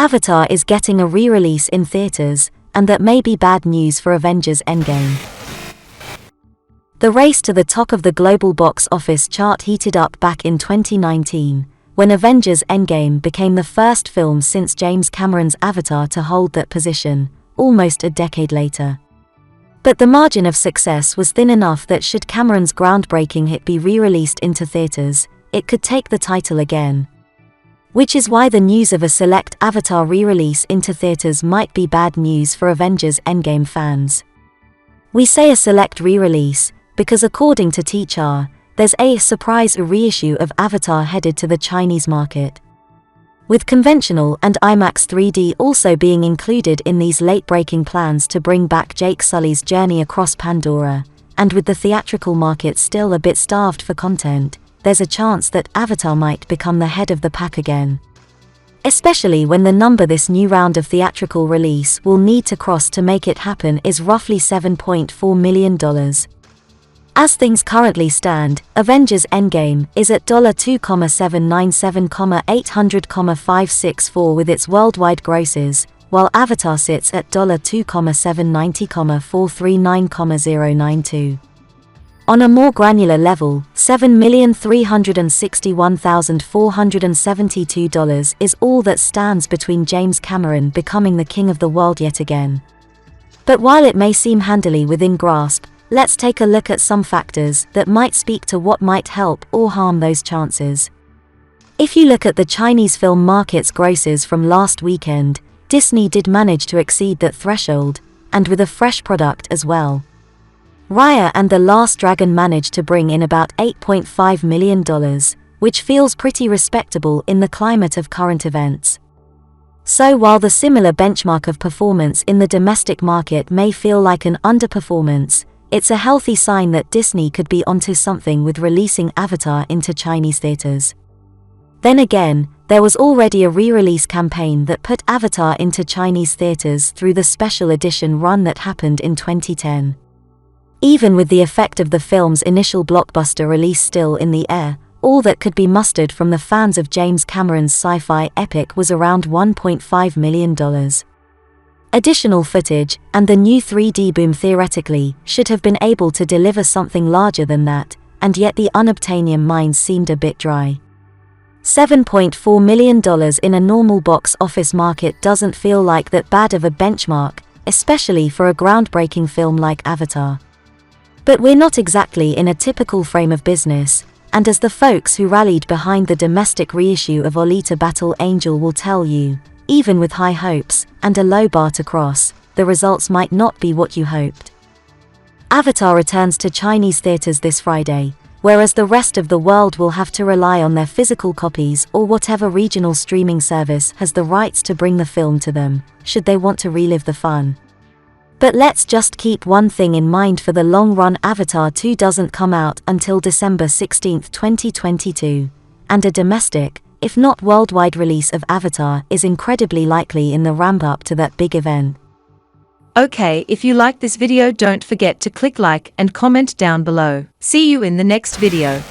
Avatar is getting a re-release in theaters, and that may be bad news for Avengers Endgame. The race to the top of the global box office chart heated up back in 2019, when Avengers Endgame became the first film since James Cameron's Avatar to hold that position, almost a decade later. But the margin of success was thin enough that should Cameron's groundbreaking hit be re-released into theaters, it could take the title again. Which is why the news of a select Avatar re-release into theaters might be bad news for Avengers Endgame fans. We say a select re-release, because according to TechR, there's a surprise reissue of Avatar headed to the Chinese market. With conventional and IMAX 3D also being included in these late-breaking plans to bring back Jake Sully's journey across Pandora, and with the theatrical market still a bit starved for content, there's a chance that Avatar might become the head of the pack again. Especially when the number this new round of theatrical release will need to cross to make it happen is roughly $7.4 million. As things currently stand, Avengers Endgame is at $2,797,800,564 with its worldwide grosses, while Avatar sits at $2,790,439,092. On a more granular level, $7,361,472 is all that stands between James Cameron becoming the king of the world yet again. But while it may seem handily within grasp, let's take a look at some factors that might speak to what might help or harm those chances. If you look at the Chinese film market's grosses from last weekend, Disney did manage to exceed that threshold, and with a fresh product as well. Raya and The Last Dragon managed to bring in about $8.5 million, which feels pretty respectable in the climate of current events. So while the similar benchmark of performance in the domestic market may feel like an underperformance, it's a healthy sign that Disney could be onto something with releasing Avatar into Chinese theaters. Then again, there was already a re-release campaign that put Avatar into Chinese theaters through the special edition run that happened in 2010. Even with the effect of the film's initial blockbuster release still in the air, all that could be mustered from the fans of James Cameron's sci-fi epic was around $1.5 million. Additional footage, and the new 3D boom theoretically, should have been able to deliver something larger than that, and yet the unobtainium mines seemed a bit dry. $7.4 million in a normal box office market doesn't feel like that bad of a benchmark, especially for a groundbreaking film like Avatar. But we're not exactly in a typical frame of business, and as the folks who rallied behind the domestic reissue of Alita Battle Angel will tell you, even with high hopes, and a low bar to cross, the results might not be what you hoped. Avatar returns to Chinese theaters this Friday, whereas the rest of the world will have to rely on their physical copies or whatever regional streaming service has the rights to bring the film to them, should they want to relive the fun. But let's just keep one thing in mind for the long run: Avatar 2 doesn't come out until December 16, 2022, and a domestic, if not worldwide release of Avatar is incredibly likely in the ramp-up to that big event. Okay, if you liked this video, don't forget to click like and comment down below. See you in the next video.